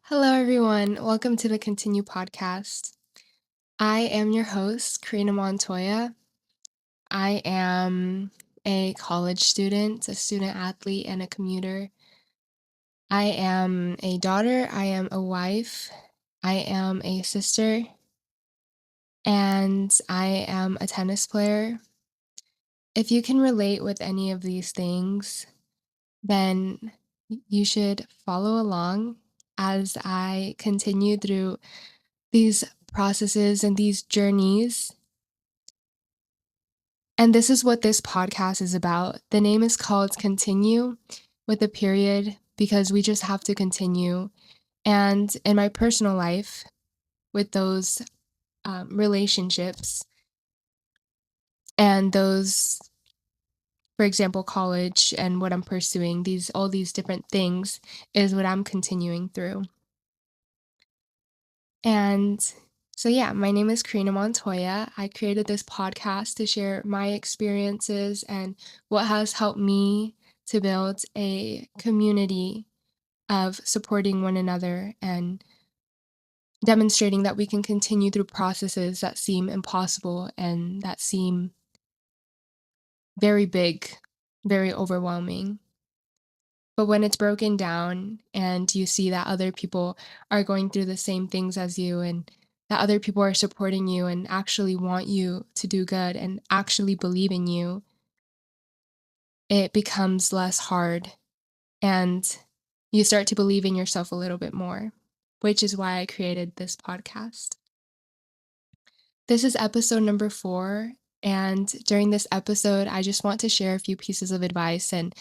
Hello, everyone. Welcome to the Continue podcast. I am your host, Karina Montoya. I am a college student, a student athlete, and a commuter. I am a daughter, I am a wife, I am a sister, and I am a tennis player. If you can relate with any of these things, then you should follow along as I continue through these processes and these journeys. And this is what this podcast is about. The name is called Continue with a period because we just have to continue. And in my personal life, with those relationships and those, for example, college and what I'm pursuing, all these different things is what I'm continuing through. And so, yeah, my name is Karina Montoya. I created this podcast to share my experiences and what has helped me to build a community of supporting one another and demonstrating that we can continue through processes that seem impossible and that seem very big, very overwhelming. But when it's broken down and you see that other people are going through the same things as you and that other people are supporting you and actually want you to do good and actually believe in you, it becomes less hard and you start to believe in yourself a little bit more, which is why I created this podcast. This is episode number 4. And during this episode, I just want to share a few pieces of advice and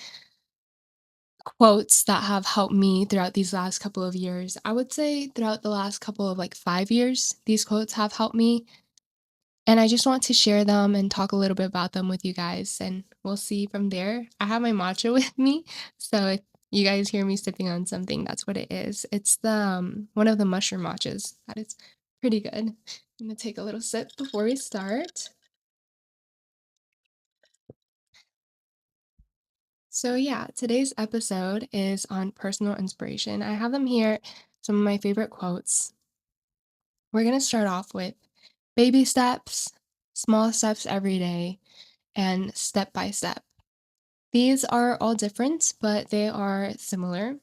quotes that have helped me throughout these last couple of years. I would say throughout the last couple of 5 years, these quotes have helped me. And I just want to share them and talk a little bit about them with you guys. And we'll see from there. I have my matcha with me. So if you guys hear me sipping on something, that's what it is. It's the one of the mushroom matchas. That is pretty good. I'm gonna take a little sip before we start. So, yeah, today's episode is on personal inspiration. I have them here, some of my favorite quotes. We're going to start off with baby steps, small steps every day, and step by step. These are all different, but they are similar.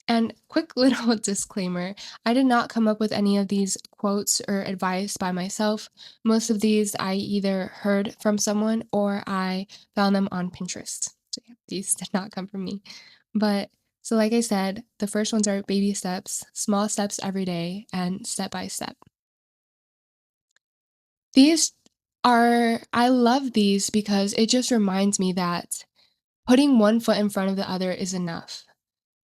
And quick little disclaimer, I did not come up with any of these quotes or advice by myself. Most of these I either heard from someone or I found them on Pinterest. So yeah, these did not come from me. But so like I said, the first ones are baby steps, small steps every day, and step by step. These I love these because it just reminds me that putting one foot in front of the other is enough.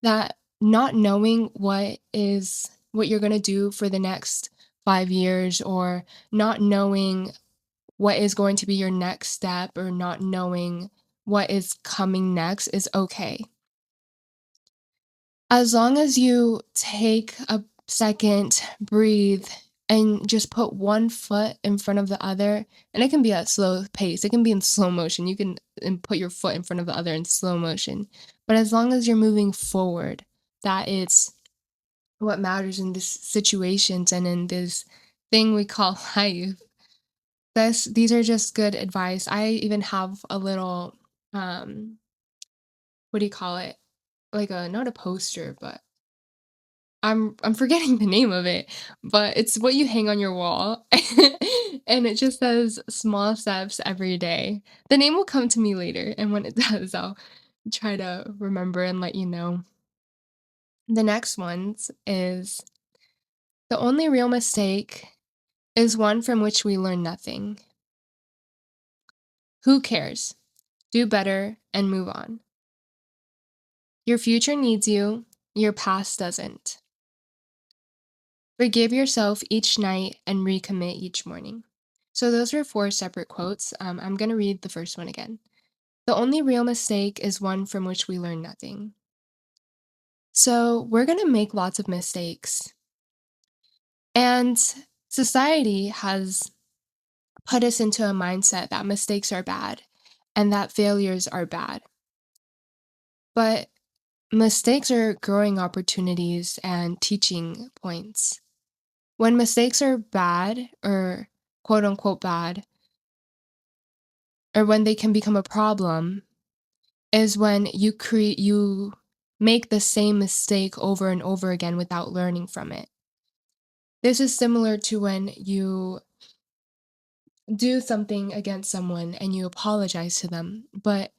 That not knowing what you're gonna do for the next 5 years or not knowing what is going to be your next step or not knowing what is coming next is okay. As long as you take a second, breathe, and just put one foot in front of the other, and it can be at slow pace, it can be in slow motion. You can and put your foot in front of the other in slow motion. But as long as you're moving forward, that is what matters in this situations and in this thing we call life. These are just good advice. I even have a little what do you call it? Like a not a poster, but I'm forgetting the name of it, but it's what you hang on your wall, and it just says "small steps every day." The name will come to me later, and when it does, I'll try to remember and let you know. The next ones is the only real mistake is one from which we learn nothing. Who cares? Do better and move on. Your future needs you, your past doesn't. Forgive yourself each night and recommit each morning. So, those are 4 separate quotes. I'm going to read the first one again. The only real mistake is one from which we learn nothing. So, we're going to make lots of mistakes. And society has put us into a mindset that mistakes are bad and that failures are bad. But Mistakes are growing opportunities and teaching points. When mistakes are bad or quote unquote bad, or when they can become a problem, is when you make the same mistake over and over again without learning from it. This is similar to when you do something against someone and you apologize to them. But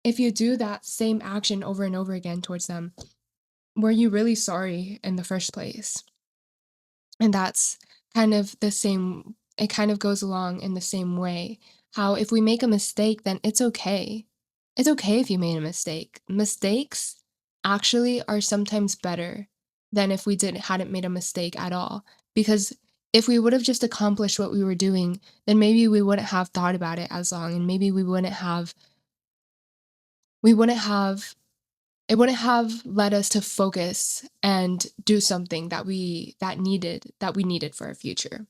if you do that same action over and over again towards them, were you really sorry in the first place? And that's kind of the same, it kind of goes along in the same way. How if we make a mistake, then it's okay. It's okay if you made a mistake. Mistakes actually are sometimes better than if we didn't hadn't made a mistake at all. Because if we would have just accomplished what we were doing, then maybe we wouldn't have thought about it as long and maybe we wouldn't have it wouldn't have led us to focus and do something that we needed for our future.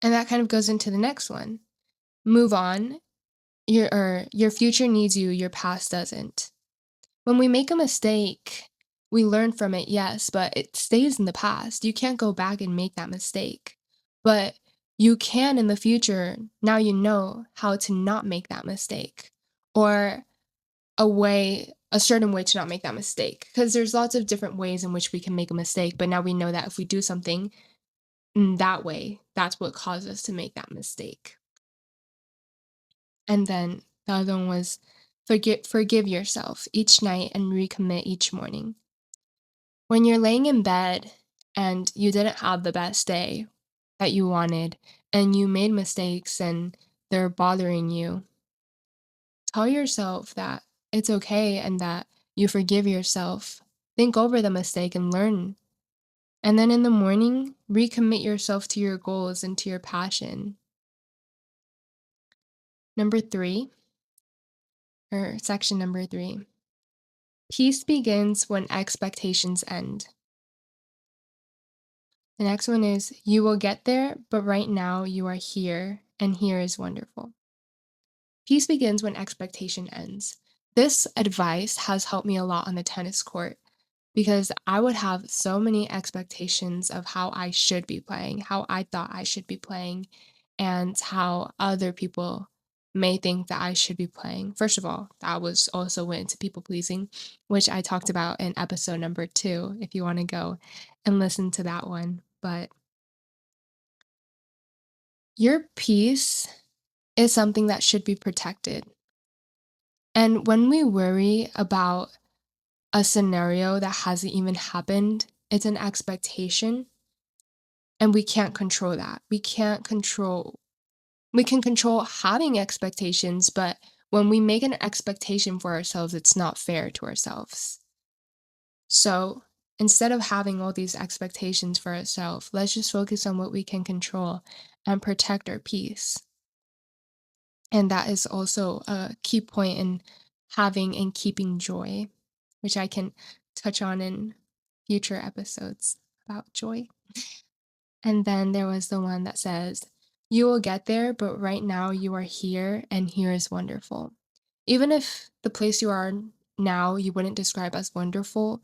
And that kind of goes into the next one. Move on. Your future needs you, your past doesn't. When we make a mistake, we learn from it, yes, but it stays in the past. You can't go back and make that mistake. But you can in the future. Now you know how to not make that mistake or a certain way to not make that mistake. Because there's lots of different ways in which we can make a mistake, but now we know that if we do something in that way, that's what caused us to make that mistake. And then the other one was forgive yourself each night and recommit each morning. When you're laying in bed and you didn't have the best day that you wanted and you made mistakes and they're bothering you, tell yourself that it's okay and that you forgive yourself. Think over the mistake and learn. And then in the morning, recommit yourself to your goals and to your passion. Number 3, or section number 3. Peace begins when expectations end. The next one is you will get there, but right now you are here, and here is wonderful. Peace begins when expectation ends. This advice has helped me a lot on the tennis court because I would have so many expectations of how I should be playing, how I thought I should be playing, and how other people may think that I should be playing. First of all, that was also went into people pleasing, which I talked about in episode number 2, if you want to go and listen to that one. But your peace is something that should be protected. And when we worry about a scenario that hasn't even happened, it's an expectation, and we can't control that. We can control having expectations, but when we make an expectation for ourselves, it's not fair to ourselves. So instead of having all these expectations for ourselves, let's just focus on what we can control and protect our peace. And that is also a key point in having and keeping joy, which I can touch on in future episodes about joy. And then there was the one that says, you will get there, but right now you are here, and here is wonderful. Even if the place you are now you wouldn't describe as wonderful,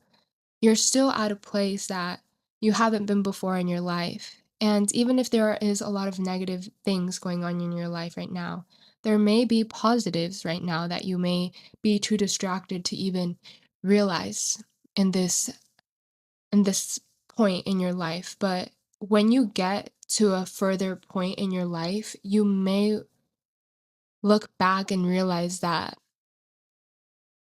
you're still at a place that you haven't been before in your life. And even if there is a lot of negative things going on in your life right now, there may be positives right now that you may be too distracted to even realize in this point in your life. But when you get to a further point in your life, you may look back and realize that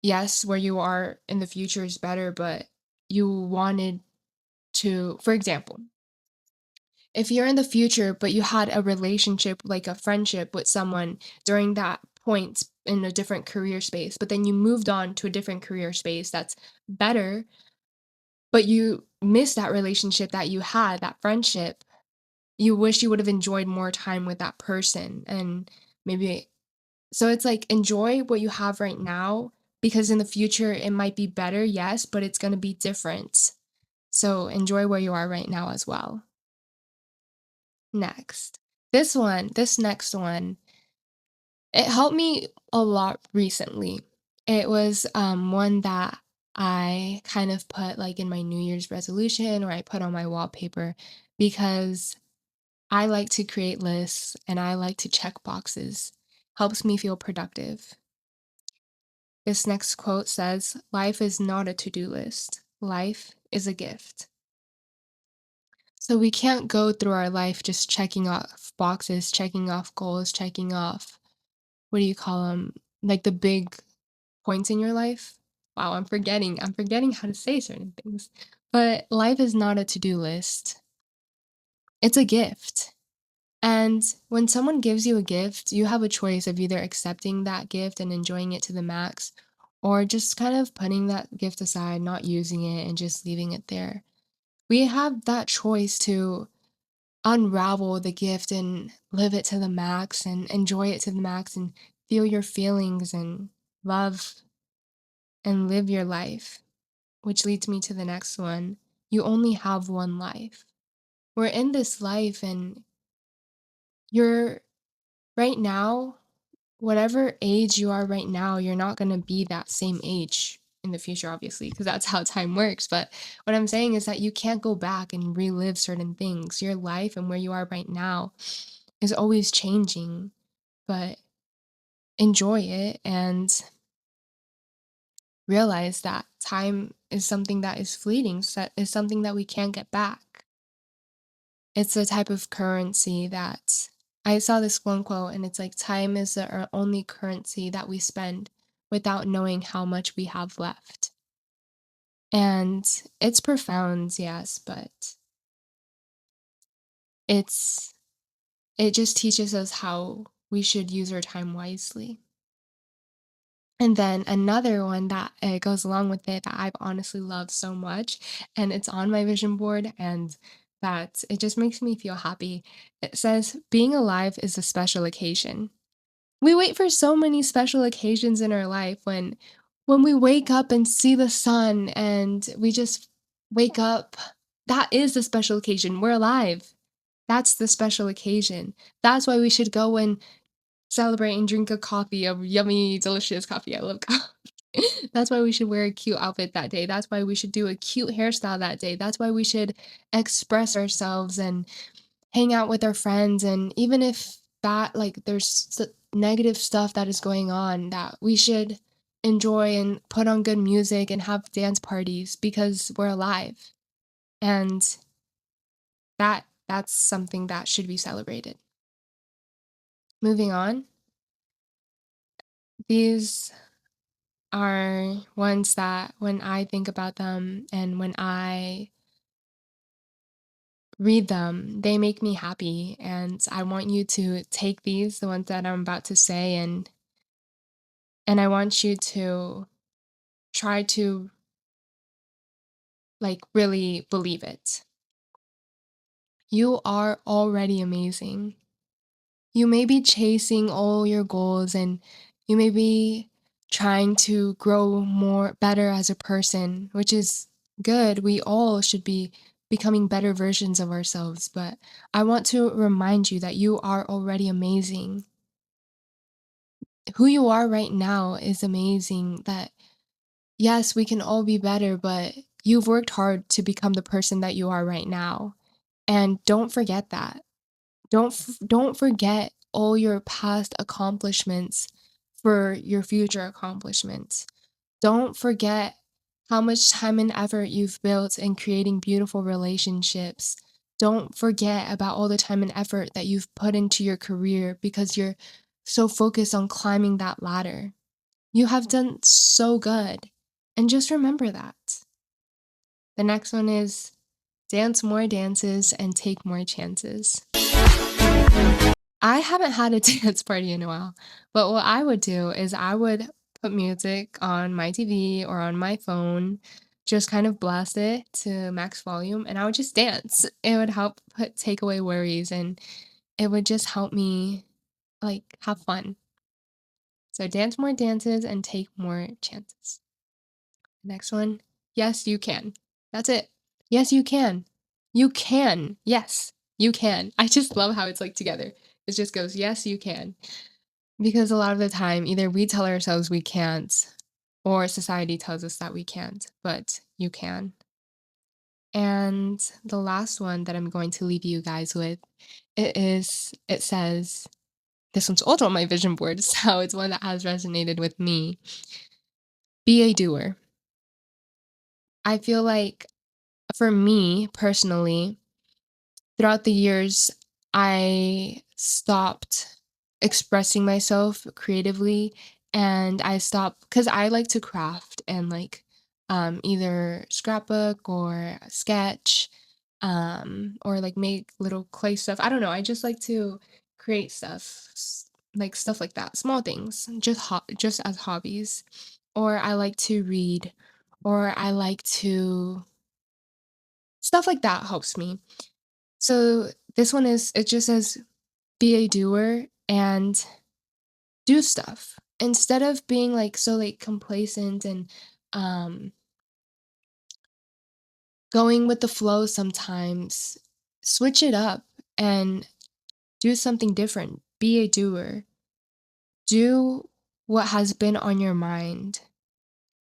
yes, where you are in the future is better, but you wanted to, for example, if you're in the future, but you had a relationship, like a friendship with someone during that point in a different career space, but then you moved on to a different career space that's better, but you miss that relationship that you had, that friendship, you wish you would have enjoyed more time with that person. And maybe, so it's like enjoy what you have right now because in the future it might be better, yes, but it's going to be different. So enjoy where you are right now as well. Next. This next one, it helped me a lot recently. It was, one that I kind of put, like, in my New Year's resolution or I put on my wallpaper because I like to create lists and I like to check boxes. Helps me feel productive. This next quote says, "Life is not a to-do list. Life is a gift." So we can't go through our life just checking off boxes, checking off goals, checking off, what do you call them? Like the big points in your life. Wow, I'm forgetting how to say certain things. But life is not a to-do list. It's a gift. And when someone gives you a gift, you have a choice of either accepting that gift and enjoying it to the max, or just kind of putting that gift aside, not using it, and just leaving it there. We have that choice to unravel the gift and live it to the max and enjoy it to the max and feel your feelings and love and live your life, which leads me to the next one. You only have one life. We're in this life, and you're right now, whatever age you are right now, you're not going to be that same age in the future, obviously, because that's how time works. But what I'm saying is that you can't go back and relive certain things. Your life and where you are right now is always changing, but enjoy it and realize that time is something that is fleeting, is something that we can't get back. It's a type of currency that I saw this one quote, and it's like, time is our only currency that we spend without knowing how much we have left. And it's profound, yes, but it's it just teaches us how we should use our time wisely. And then another one that goes along with it that I've honestly loved so much, and it's on my vision board, and that it just makes me feel happy. It says, "Being alive is a special occasion." We wait for so many special occasions in our life when we wake up and see the sun and we just wake up. That is the special occasion. We're alive. That's the special occasion. That's why we should go and celebrate and drink a coffee, a yummy, delicious coffee. I love coffee. That's why we should wear a cute outfit that day. That's why we should do a cute hairstyle that day. That's why we should express ourselves and hang out with our friends. And even if that, like, there's negative stuff that is going on, that we should enjoy and put on good music and have dance parties because we're alive. And that's something that should be celebrated. Moving on, these are ones that when I think about them and when I read them, they make me happy. And I want you to take these, the ones that I'm about to say, and I want you to try to, like, really believe it. You are already amazing. You may be chasing all your goals and you may be trying to grow more better as a person, which is good. We all should be becoming better versions of ourselves, but I want to remind you that you are already amazing. Who you are right now is amazing. That yes, we can all be better, but you've worked hard to become the person that you are right now. And don't forget that. Don't forget all your past accomplishments for your future accomplishments. Don't forget how much time and effort you've built in creating beautiful relationships. Don't forget about all the time and effort that you've put into your career because you're so focused on climbing that ladder. You have done so good. And just remember that. The next one is, dance more dances and take more chances. I haven't had a dance party in a while, but what I would do is I would put music on my TV or on my phone, just kind of blast it to max volume, and I would just dance. It would help take away worries, and it would just help me, like, have fun. So dance more dances and take more chances. Next one, yes, you can. That's it. Yes, you can. You can. Yes, you can. I just love how it's like together. It just goes, yes, you can. Because a lot of the time, either we tell ourselves we can't, or society tells us that we can't, but you can. And the last one that I'm going to leave you guys with, it says, this one's also on my vision board, so it's one that has resonated with me. Be a doer. I feel like for me personally, throughout the years, I stopped expressing myself creatively, and I stopped because I like to craft and like either scrapbook or sketch or like make little clay stuff. I don't know. I just like to create stuff like stuff like that, small things, just as hobbies. Or I like to read, or I like to stuff like that helps me. So this one is it just says be a doer and do stuff. Instead of being like so like complacent and um going with the flow sometimes, switch it up and do something different. Be a doer. Do what has been on your mind.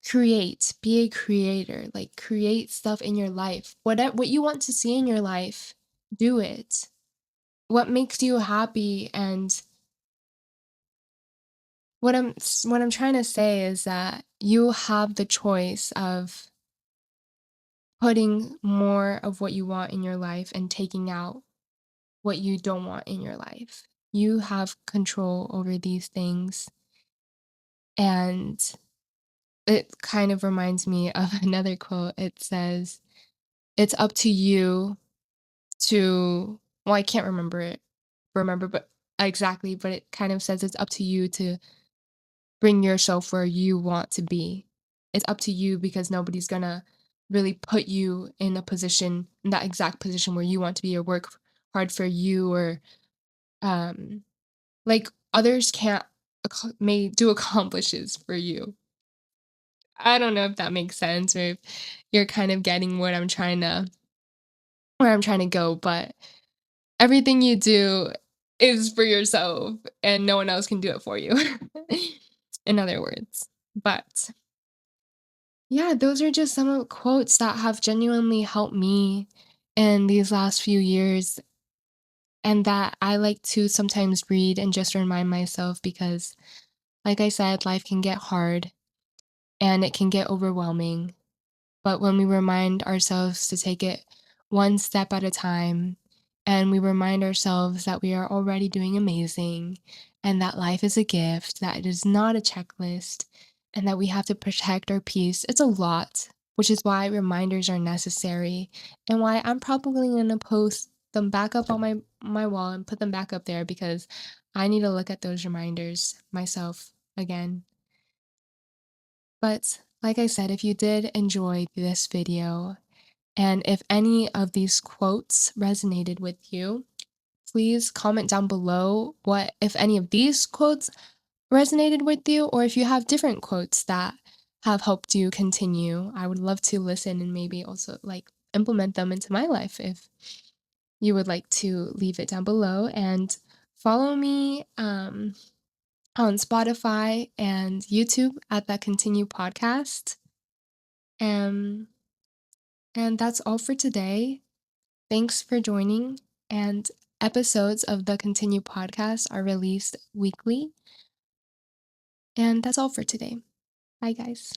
Create, be a creator. Like create stuff in your life. What you want to see in your life, do it. What makes you happy and what I'm trying to say is that you have the choice of putting more of what you want in your life and taking out what you don't want in your life. You have control over these things, and it kind of reminds me of another quote. It says, "It's up to you to," well, I can't remember but exactly, but it kind of says it's up to you to bring yourself where you want to be. It's up to you because nobody's gonna really put you in a position, in that exact position where you want to be or work hard for you or um like others can't may do accomplishes for you. I don't know if that makes sense or if you're kind of getting what I'm trying to where I'm trying to go, but everything you do is for yourself and no one else can do it for you. In other words. But yeah, those are just some of the quotes that have genuinely helped me in these last few years and that I like to sometimes read and just remind myself because, like I said, life can get hard and it can get overwhelming. But when we remind ourselves to take it one step at a time, and we remind ourselves that we are already doing amazing, and that life is a gift, that it is not a checklist, and that we have to protect our peace, it's a lot, which is why reminders are necessary, and why I'm probably going to post them back up on my wall and put them back up there because I need to look at those reminders myself again. But like I said, if you did enjoy this video, and if any of these quotes resonated with you, please comment down below what, if any of these quotes resonated with you, or if you have different quotes that have helped you continue. I would love to listen and maybe also like implement them into my life if you would like to leave it down below. And follow me on Spotify and YouTube at the Continue Podcast. Um, and that's all for today. Thanks for joining, and episodes of the Continue podcast are released weekly. And that's all for today. Bye, guys.